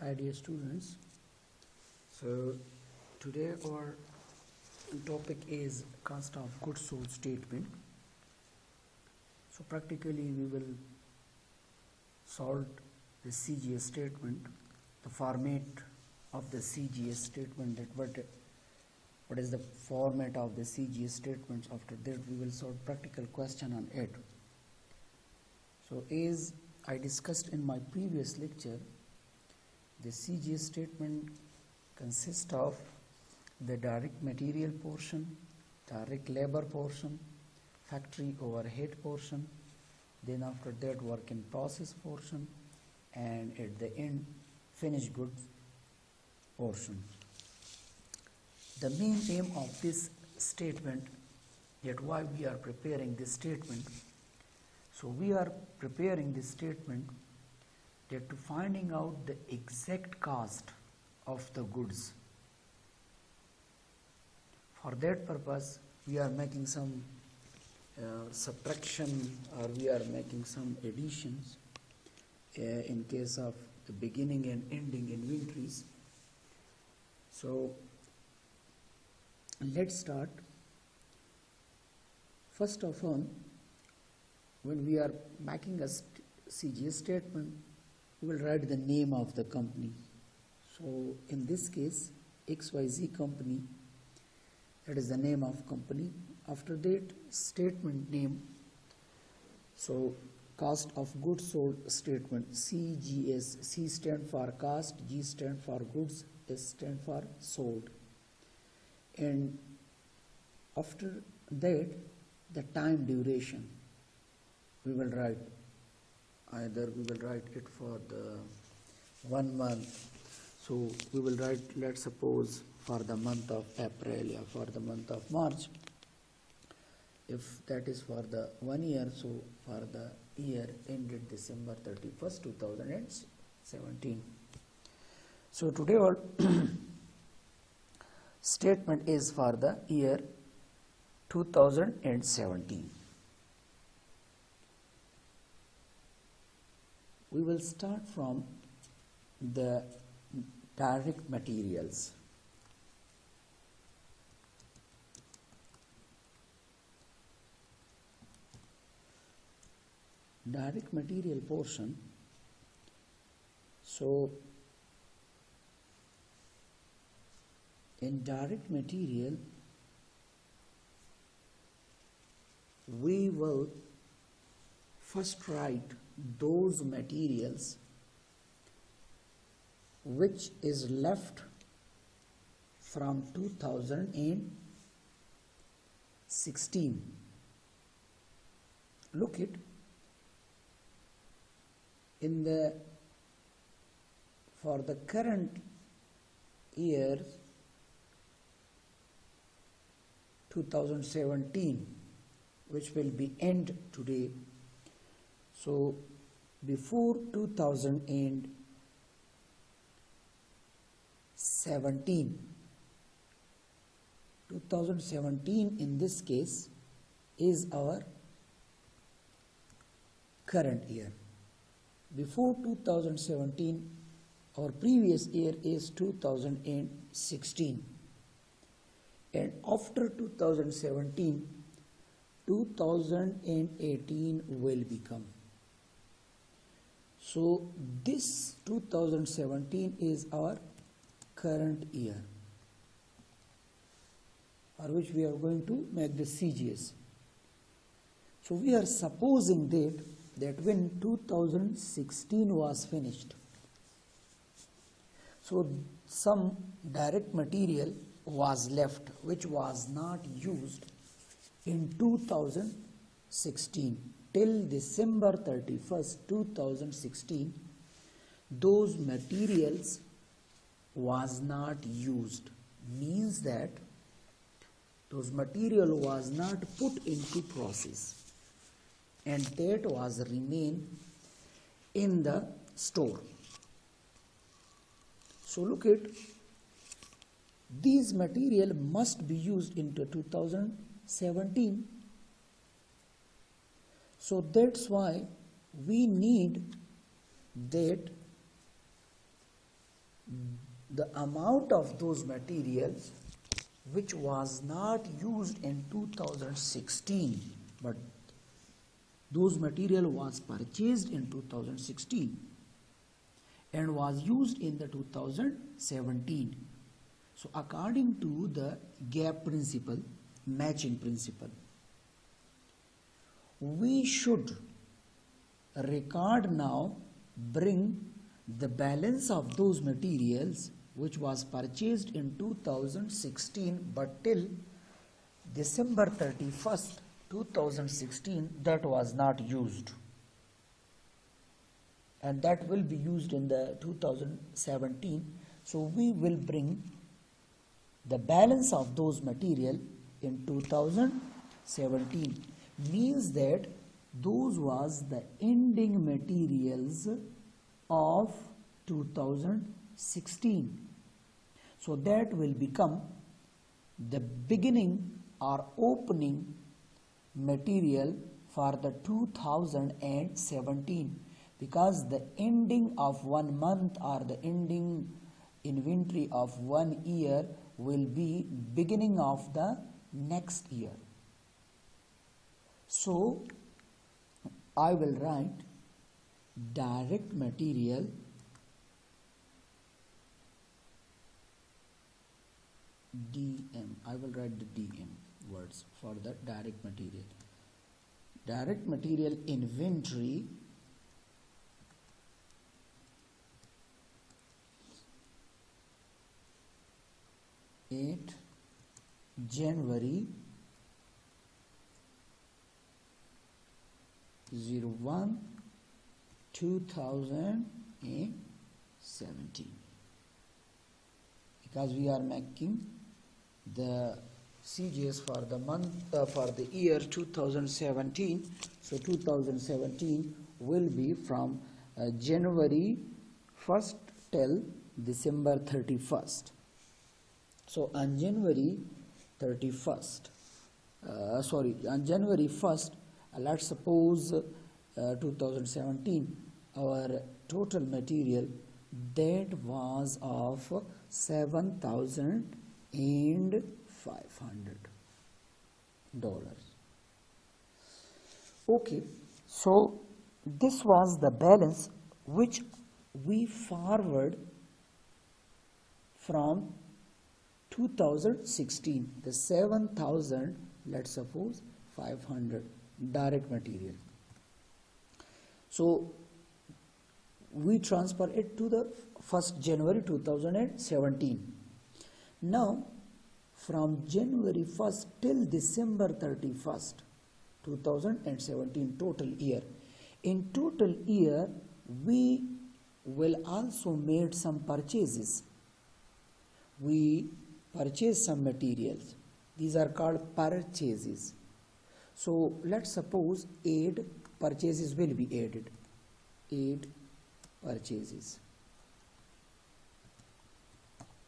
Hi dear students. So today our topic is cost of goods sold statement. So practically we will solve the CGS statement, the format of the CGS statement, that what is the format of the CGS statements. After that we will solve practical question on it. So as I discussed in my previous lecture, the CGS statement consists of the direct material portion, direct labor portion, factory overhead portion, then after that work in process portion, and at the end finished goods portion. The main aim of this statement, that why we are preparing this statement. So we are preparing this statement that to finding out the exact cost of the goods. For that purpose, we are making some subtraction, or we are making some additions in case of the beginning and ending inventories. So let's start. First of all, when we are making a CGS statement, we will write the name of the company. So in this case, XYZ company, that is the name of company. After that, statement name. So cost of goods sold statement, CGS. C stand for cost, G stand for goods, S stand for sold. And after that, the time duration we will write. Either we will write it for the 1 month. So we will write, let's suppose, for the month of April or for the month of March. If that is for the 1 year, so for the year ended December 31st, 2017. So today our statement is for the year 2017. We will start from the direct materials. Direct material portion. So in direct material, we will first write those materials which is left from 2016. Look it, in the for the current year 2017, which will be end today. So before 2017 in this case is our current year. Before 2017, our previous year is 2016. And after 2017, 2018 will become. So this 2017 is our current year, for which we are going to make the CGS. So we are supposing that when 2016 was finished, so some direct material was left which was not used in 2016 till December 31st, 2016, those materials was not used. Means that those material was not put into process, and that was remain in the store. So look at, these material must be used into 2017. So that's why we need that the amount of those materials which was not used in 2016, but those material was purchased in 2016 and was used in the 2017. So according to the gap principle, matching principle, we should record now, bring the balance of those materials which was purchased in 2016 but till December 31st 2016 that was not used, and that will be used in the 2017. So we will bring the balance of those material in 2017, means that those was the ending materials of 2016. So that will become the beginning or opening material for the 2017, because the ending of 1 month or the ending inventory of 1 year will be beginning of the next year. So I will write direct material DM. I will write the DM words for the direct material. Direct material inventory at January 01 2017, because we are making the CGS for the month for the year 2017. So 2017 will be from January 1st till December 31st. So on January 31st, on January 1st, let's suppose 2017, our total material that was of $7,500. Okay, so this was the balance which we forward from 2016, the 7,000, let's suppose 500 direct material. So we transfer it to the 1st January 2017. Now from January 1st till December 31st 2017 total year. In total year we will also made some purchases. We purchase some materials. These are called purchases. So let's suppose 8 purchases will be added. 8 purchases.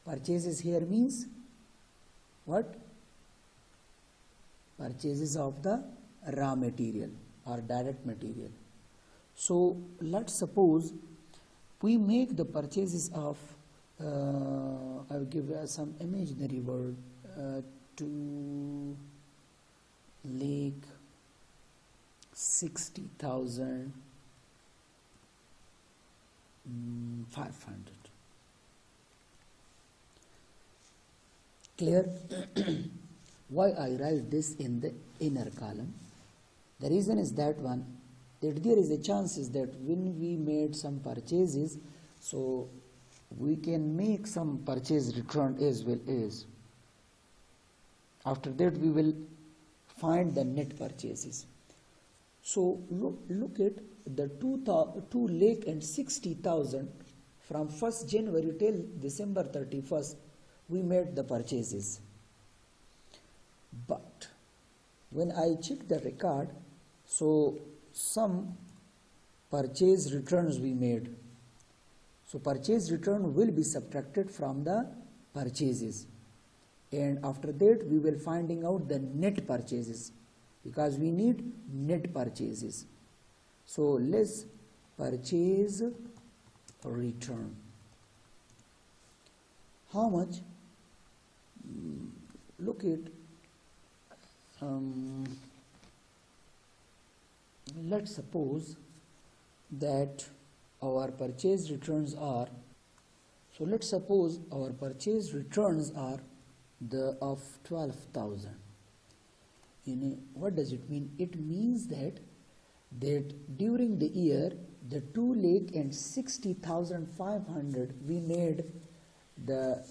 Purchases here means what? Purchases of the raw material or direct material. So let's suppose we make the purchases of I will give some imaginary word to lake 60,500. Clear? Why I write this in the inner column? The reason is that one, that there is a chances that when we made some purchases, so we can make some purchase return as well as. After that we will find the net purchases. So look at the 2,60,000 from 1st January till December 31st we made the purchases. But when I check the record, so some purchase returns we made. So purchase return will be subtracted from the purchases, and after that we will finding out the net purchases, because we need net purchases. So less purchase return. how much, look at, let's suppose that our purchase returns are, so let's suppose our purchase returns are the of 12,000. What does it mean? It means that during the year the 2,60,500 we made the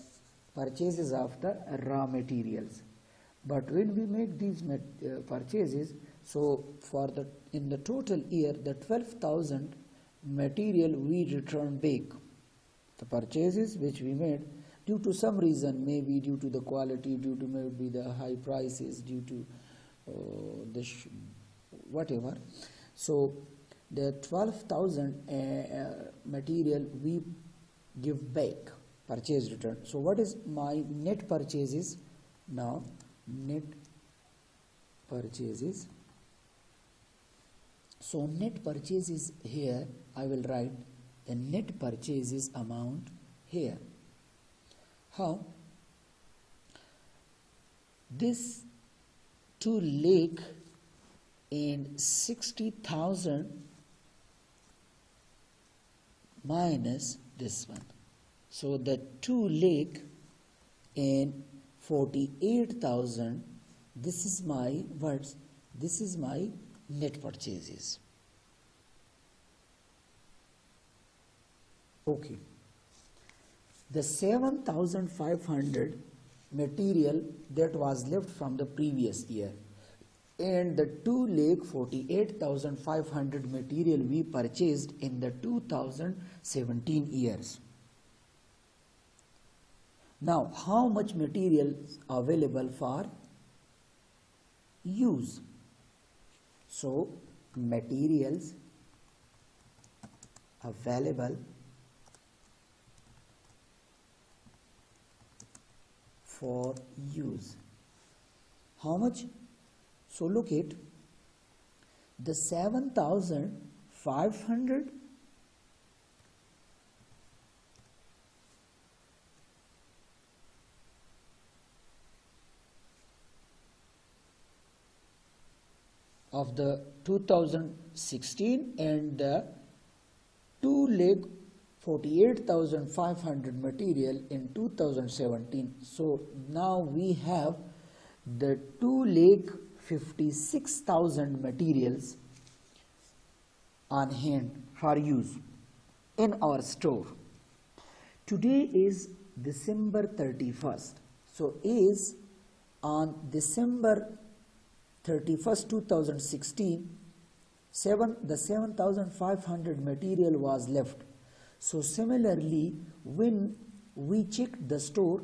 purchases of the raw materials. But when we make these purchases, so in the total year the 12,000 material we return back. The purchases which we made due to some reason, maybe due to the quality, due to maybe the high prices, due to whatever. So the 12,000 material we give back, purchase return. So what is my net purchases now? Net purchases. So net purchases here I will write the net purchases amount here. How? This 2,60,000 minus this one. So the 2,48,000, this is my words, this is my net purchases. Okay. The 7,500 material that was left from the previous year and the 2,48,500 material we purchased in the 2017 years. Now, how much material is available for use? So, materials available for use. How much? So look at the 7,500 of the 2016 and the 2,48,500 material in 2017. So now we have the 2,56,000 materials on hand for use in our store. Today is December 31st. So is on December 31st, 2016, the 7,500 material was left. So similarly, when we checked the store,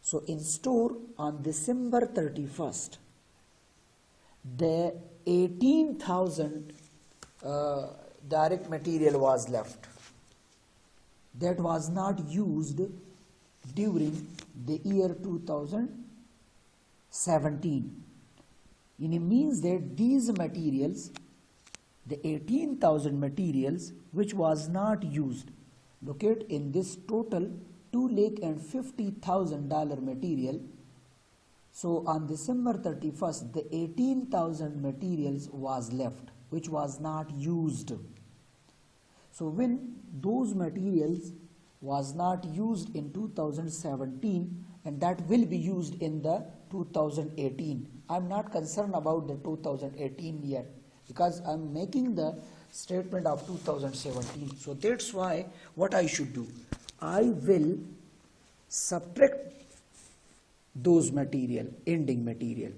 so in store on December 31st, the 18,000 direct material was left that was not used during the year 2017. It means that these materials, the 18,000 materials which was not used, look at in this total $2,50,000 material. So on December 31st, the 18,000 materials was left which was not used. So when those materials was not used in 2017 and that will be used in the 2018. I'm not concerned about the 2018 yet because I'm making the statement of 2017. So that's why what I should do, I will subtract those material, ending material.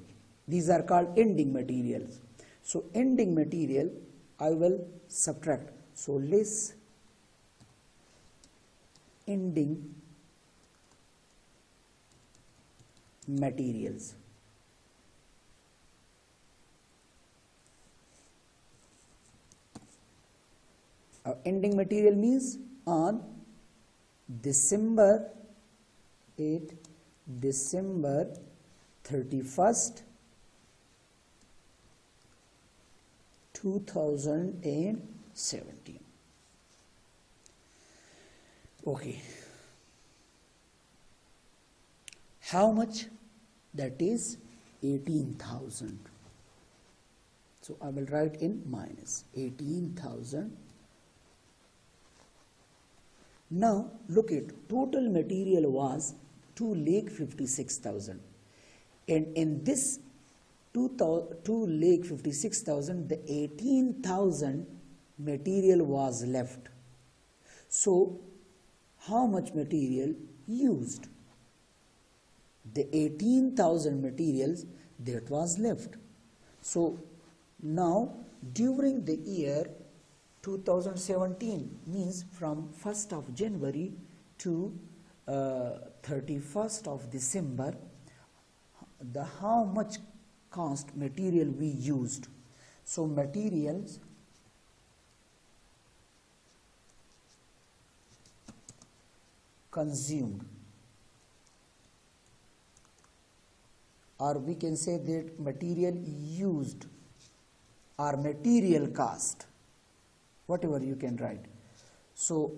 These are called ending materials. So ending material I will subtract. So less ending materials. Ending material means on December 31st, 2017. Okay. How much? That is 18,000. So I will write in minus 18,000. Now look at total material was 2,56,000, and in this 2,56,000 the 18,000 material was left. So how much material used? The 18,000 materials that was left. So now during the year 2017, means from 1st of January to 31st of December, the how much cost material we used. So materials consumed, or we can say that material used or material cost, whatever you can write. So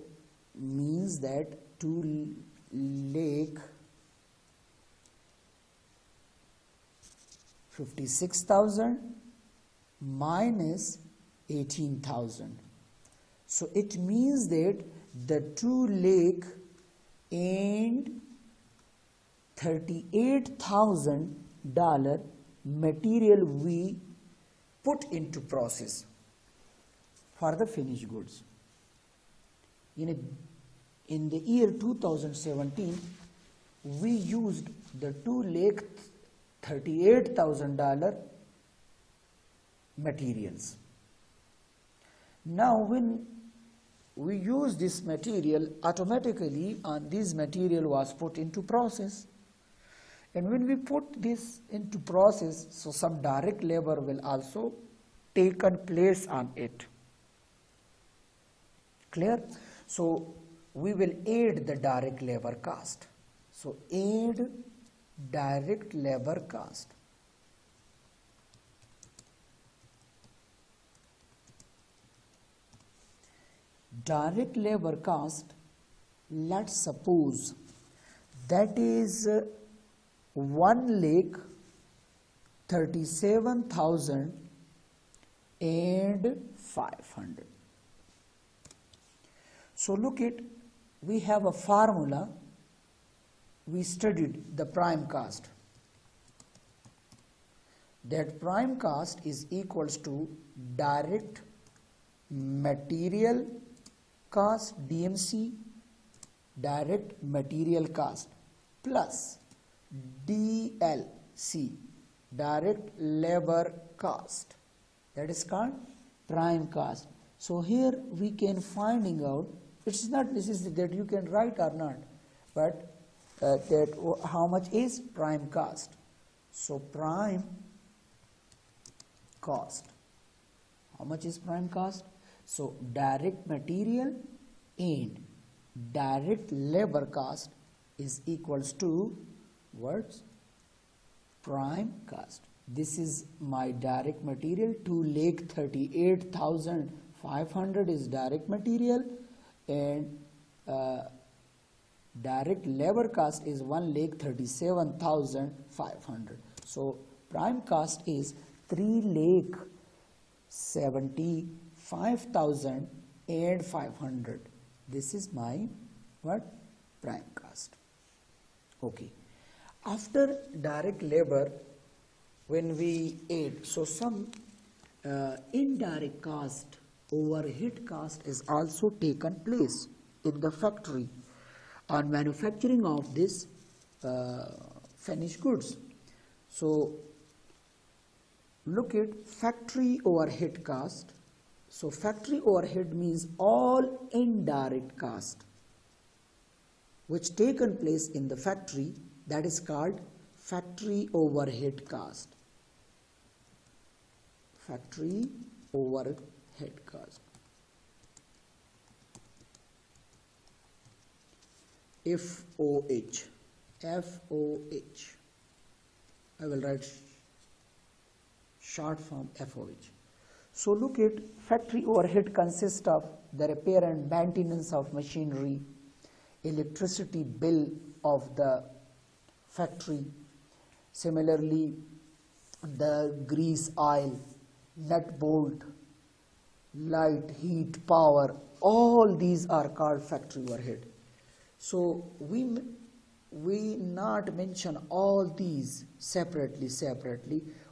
means that 2,56,000 minus 18,000. So it means that the 2,38,000 material we put into process for the finished goods. In the year 2017, we used the $2,38,000 materials. Now when we use this material, automatically this material was put into process. And when we put this into process, so some direct labor will also taken place on it. Clear? So we will add the direct labor cost. So add direct labor cost. Direct labor cost, let's suppose that is 1,37,500. So look at, we have a formula. We studied the prime cost. That prime cost is equals to direct material cost, DMC, direct material cost, plus DLC, direct labor cost. That is called prime cost. So here we can finding out, it's not necessary that you can write or not, but that how much is prime cost. So prime cost, how much is prime cost? So direct material and direct labor cost is equals to what? Prime cost. This is my direct material, 2,38,500 is direct material, and direct labor cost is 1,37,500. So prime cost is 3,75,500. This is my what? Prime cost. Okay. After direct labor, when we add, so some indirect cost, overhead cost is also taken place in the factory on manufacturing of this finished goods. So look at factory overhead cost. So factory overhead means all indirect cost which taken place in the factory, that is called factory overhead cost. Factory overhead cost. FOH. FOH. I will write short form FOH. So look at factory overhead consists of the repair and maintenance of machinery, electricity bill of the factory. Similarly, the grease, oil, nut, bolt, light, heat, power, all these are called factory overhead. So we not mention all these separately.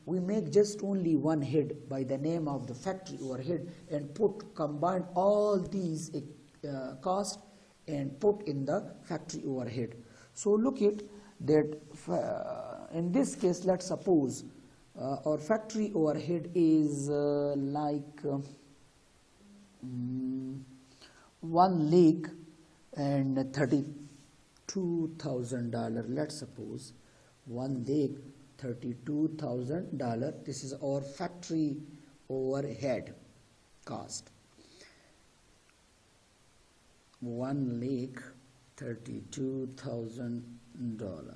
We make just only one head by the name of the factory overhead and combine all these cost and put in the factory overhead. So look at that. In this case, let's suppose our factory overhead is $1 lakh and $32,000. Let's suppose $1,32,000. This is our factory overhead cost. $1,32,000.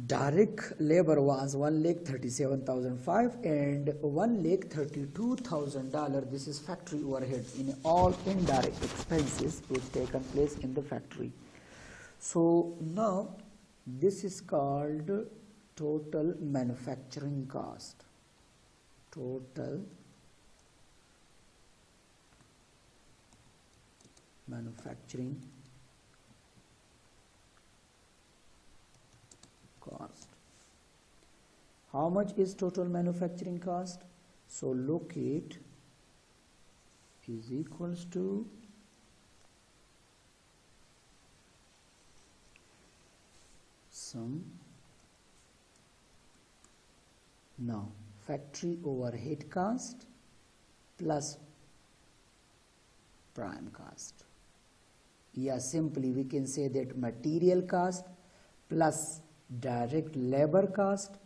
Direct labor was $1,37,500 and $1,32,000. This is factory overhead in all indirect expenses which taken place in the factory. So now this is called total manufacturing cost. Total manufacturing cost. How much is total manufacturing cost? So locate is equals to sum. Now factory overhead cost plus prime cost. Yeah, simply we can say that material cost plus direct labor cost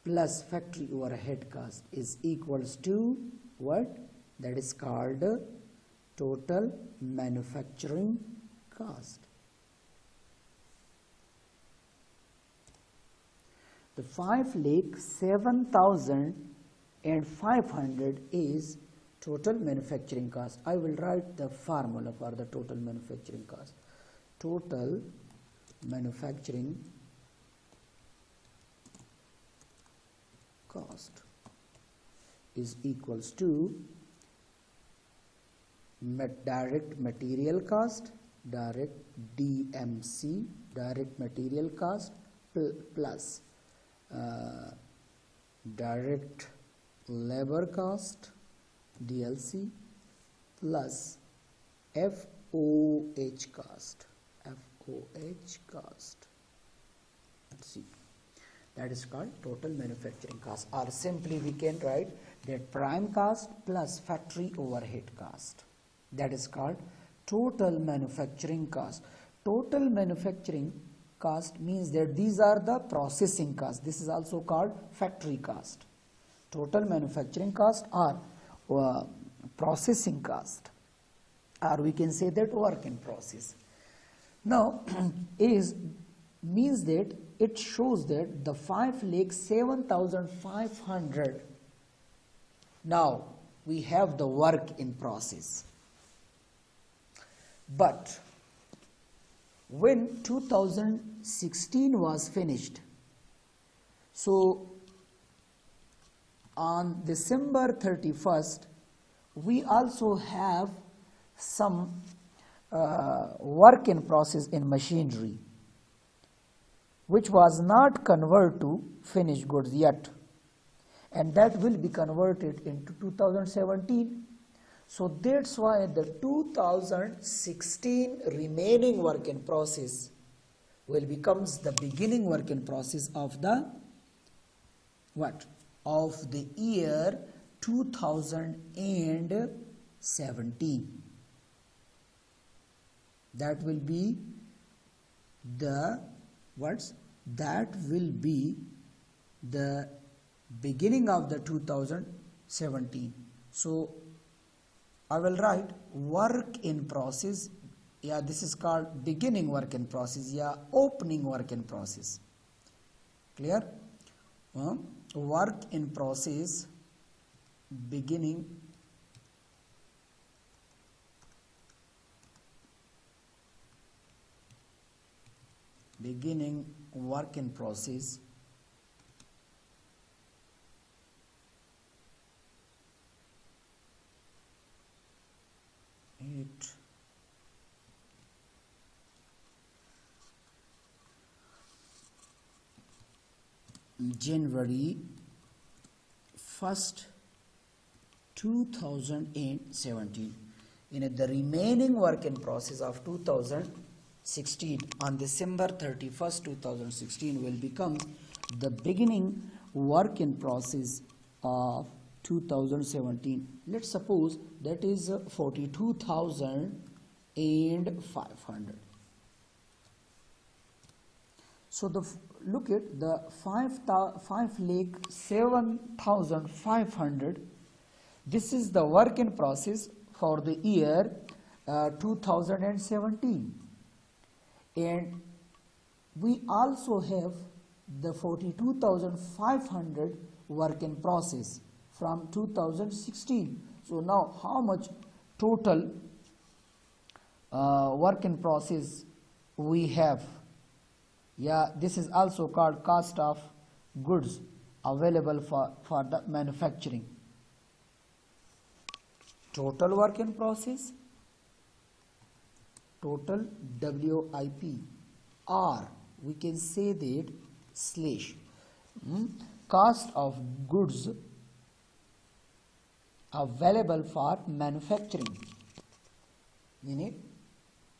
plus factory overhead cost is equals to what? That is called total manufacturing cost. The 5,07,500 is total manufacturing cost. I will write the formula for the total manufacturing cost. Total manufacturing cost is equals to direct material cost, direct DMC, direct material cost plus direct labor cost, DLC, plus FOH cost. Let's see. That is called total manufacturing cost, or simply we can write that prime cost plus factory overhead cost. That is called total manufacturing cost. Total manufacturing cost means that these are the processing costs. This is also called factory cost. Total manufacturing cost or processing cost, or we can say that work in process. Now means that it shows that the 5,07,500. Now we have the work in process. But when 2016 was finished, so on December 31st, we also have some work in process in machinery, which was not converted to finished goods yet, and that will be converted into 2017. So that's why the 2016 remaining work in process will becomes the beginning work in process of the what? Of the year 2017. That will be the that will be the beginning of the 2017. So I will write work in process. Yeah, this is called beginning work in process. Yeah, opening work in process. Clear? Work in process beginning beginning work in process, it January 1st 2017. In the remaining work in process of 2016 on December 31st 2016 will become the beginning work in process of 2017. Let's suppose that is 42,500. So look at the 5,7,500. This is the work in process for the year 2017, and we also have the 42,500 work in process from 2016. So now how much total work in process we have? Yeah, this is also called cost of goods available for the manufacturing. Total work in process, total WIP, or we can say that slash cost of goods available for manufacturing. Meaning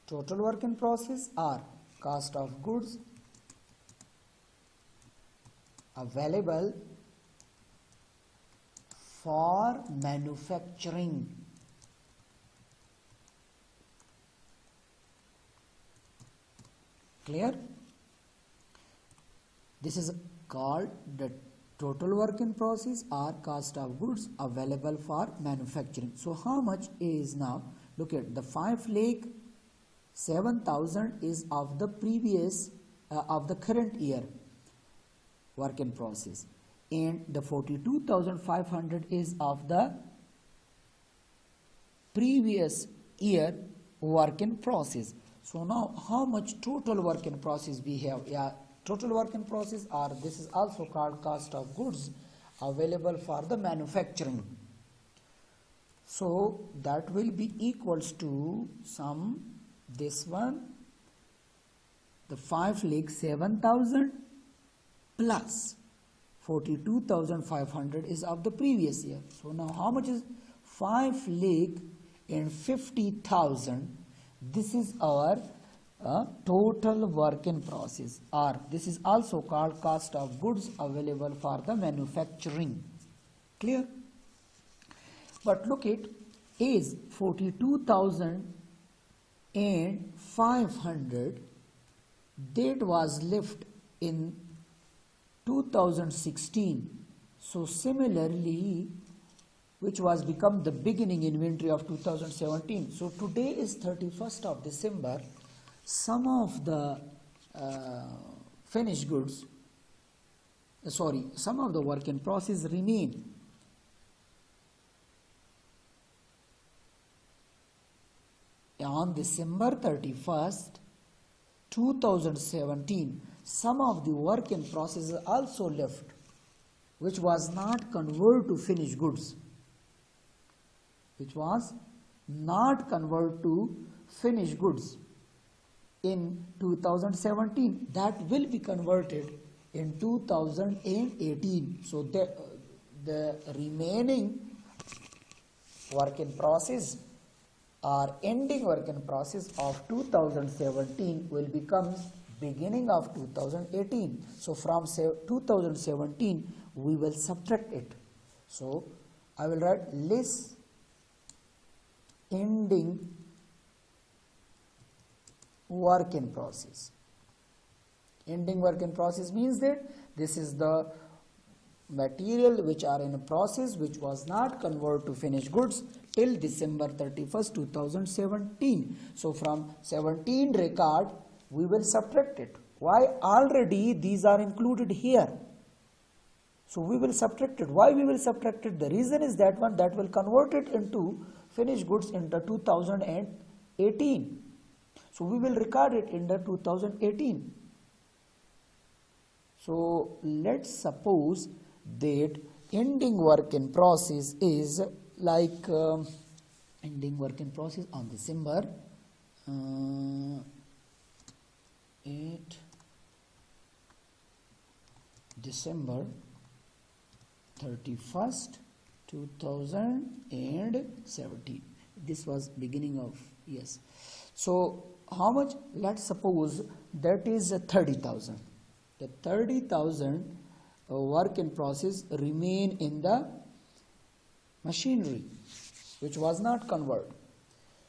total work in process or cost of goods available for manufacturing. Clear? This is called the total work in process or cost of goods available for manufacturing. So how much is now? Look at the 5,07,000 is of the previous of the current year work in process, and the 42,500 is of the previous year work in process. So now how much total work in process we have? Yeah, total work in process, or this is also called cost of goods available for the manufacturing. So that will be equals to this one, the 5,07,000 plus 42,500 is of the previous year. So now how much is 5,50,000? This is our total work in process, or this is also called cost of goods available for the manufacturing. Clear? But look at is 42,500 that was left in 2016. So similarly, which was become the beginning inventory of 2017. So today is 31st of December. Some of the finished goods, some of the work in process remain. On December 31st, 2017, some of the work in process is also left, which was not converted to finished goods. Which was not converted to finished goods in 2017. That will be converted in 2018. So the remaining work in process or ending work in process of 2017 will become beginning of 2018. So from 2017 we will subtract it. So I will write less ending work in process. Ending work in process means that this is the material which are in a process which was not converted to finished goods till December 31st 2017. So from 17 record we will subtract it. Why? Already these are included here. So we will subtract it. Why we will subtract it? The reason is that one that will convert it into finished goods in the 2018. So we will record it in the 2018. So let's suppose that ending work in process is like ending work in process on December 8 December 31st 2017. This was beginning of, yes. So how much? Let's suppose that is 30,000. The 30,000 work in process remain in the machinery, which was not converted.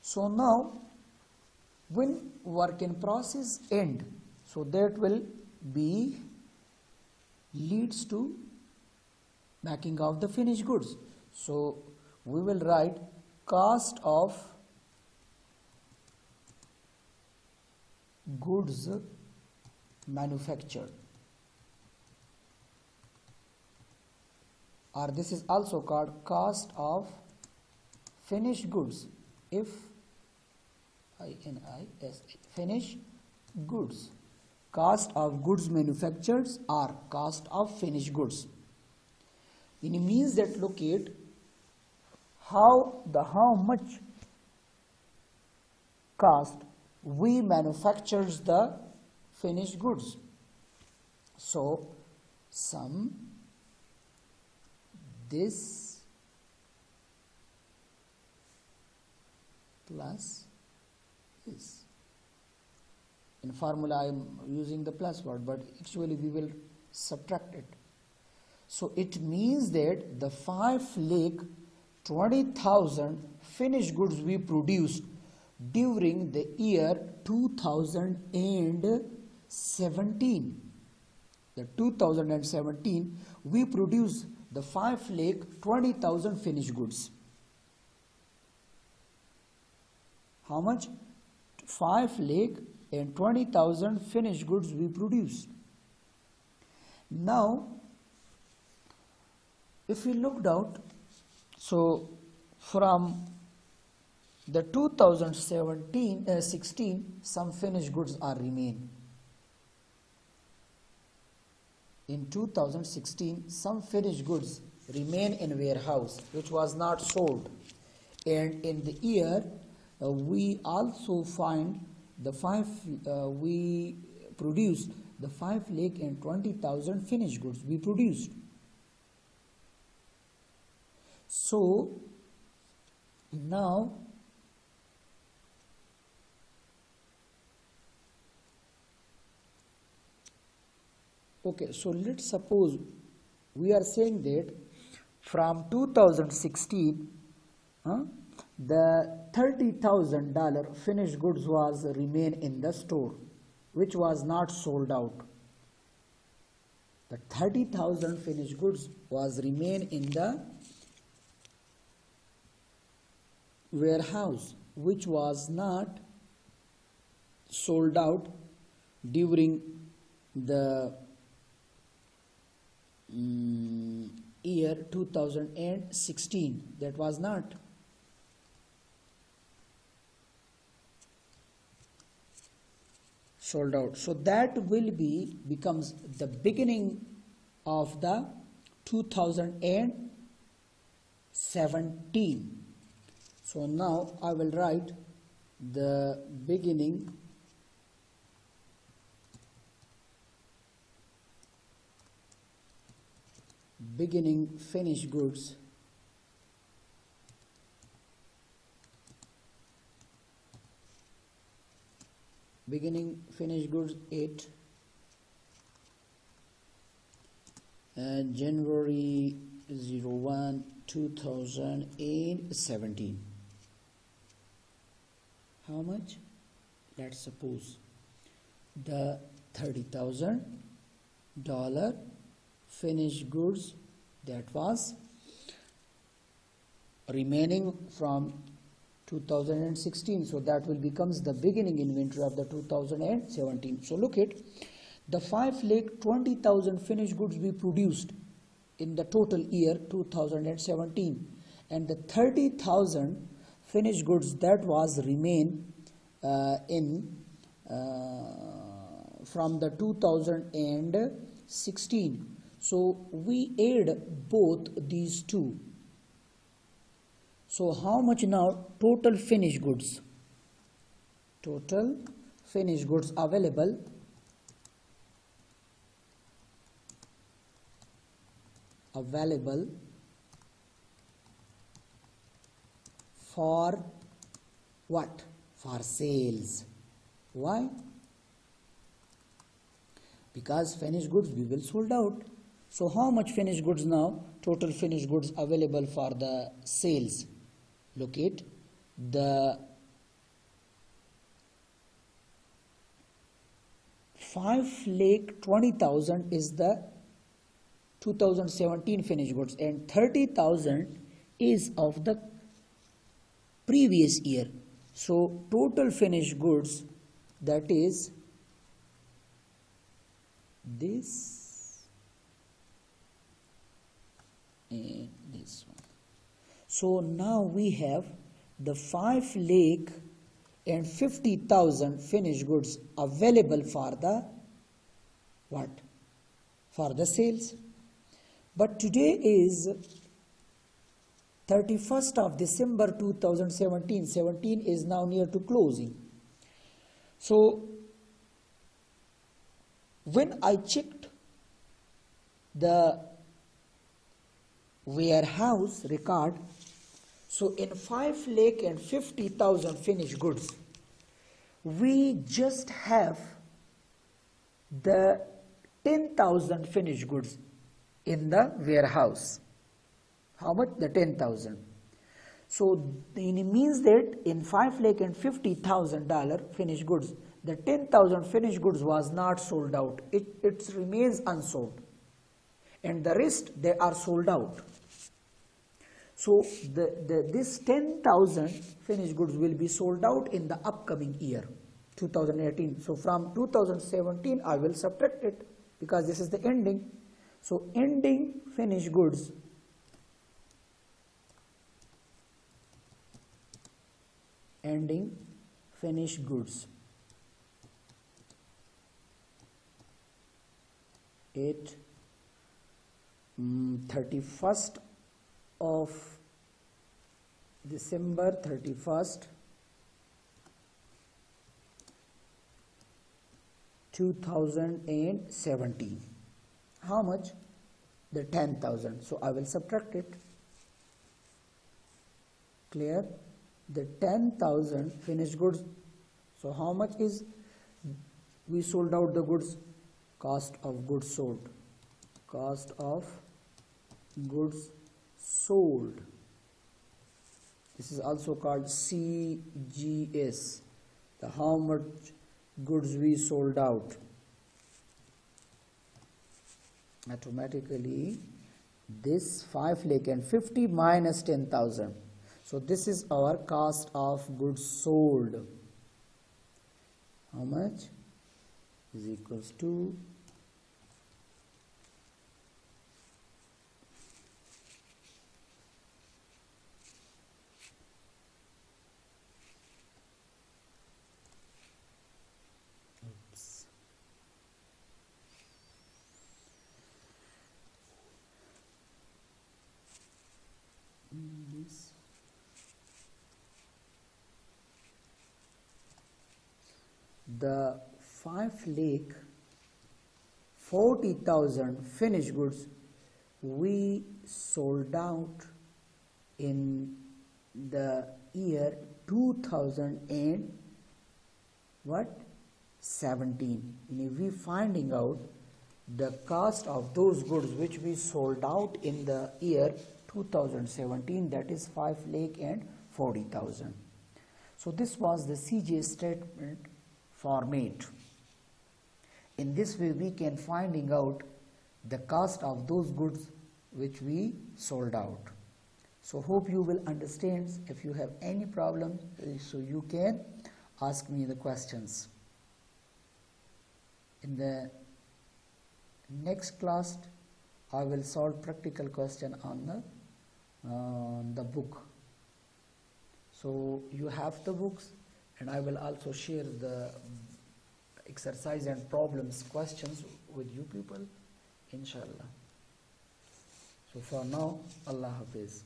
So now when work in process end, so that will be leads to making of the finished goods. So we will write cost of goods manufactured, or this is also called cost of finished goods, if INIS, finished goods, cost of goods manufactured or cost of finished goods. It means that locate how much cost we manufactures the finished goods. So sum this plus this. In formula I am using the plus word, but actually we will subtract it. So it means that the 5,20,000 finished goods we produced during the year 2017. The 2017 we produced the 5,20,000 finished goods. How much? 5,20,000 finished goods we produced. Now if we looked out, so from the 2016 some finished goods are remain. In 2016 some finished goods remain in warehouse which was not sold, and in the year we also find the we produced the 5,20,000 finished goods we produced. So now okay, so let's suppose we are saying that from 2016 the $30,000 finished goods was remain in the store which was not sold out. The 30,000 finished goods was remain in the warehouse which was not sold out during the year 2016. That was not sold out. So that will becomes the beginning of the 2017. So now I will write the beginning finished goods at January 01, 2017. How much? Let's suppose the $30,000 finished goods that was remaining from 2016. So that will becomes the beginning inventory of the 2017. So look at the 5,20,000 finished goods we produced in the total year 2017, and the 30,000 finished goods that was remain from the 2016 16. So we add both these two. So how much now total finished goods? Total finished goods available for what? For sales. Why? Because finished goods we will sold out. So how much finished goods now? Total finished goods available for the sales. Locate the 5,20,000 is the 2017 finished goods and 30,000 is of the previous year. So total finished goods, that is this and this one. So now we have the 5,50,000 finished goods available for the what? For the sales. But today is 31st of December 2017. 17 is now near to closing. So when I checked the warehouse record, so in 5,50,000 finished goods, we just have the 10,000 finished goods in the warehouse. How much? The 10,000. So it means that in $5,50,000 finished goods, the 10,000 finished goods was not sold out. It remains unsold. And the rest, they are sold out. So this 10,000 finished goods will be sold out in the upcoming year, 2018. So from 2017, I will subtract it because this is the ending. So ending finished goods at 31st of December 31st 2017. How much? The 10,000. So I will subtract it. Clear? The 10,000 finished goods. So how much is we sold out the goods? Cost of goods sold. Cost of goods sold. This is also called CGS. The how much goods we sold out. Automatically this 5,50,000 minus 10,000. So this is our cost of goods sold. How much? Is equals to this the 5,40,000 finished goods we sold out in the year 2017. We finding out the cost of those goods which we sold out in the year 2017, that is 5,40,000. So this was the CJ statement format. In this way we can finding out the cost of those goods which we sold out. So hope you will understand. If you have any problem, so you can ask me the questions. In the next class I will solve practical question on the book. So you have the books, and I will also share the exercise and problems questions with you people. inshallah. So for now, Allah Hafiz.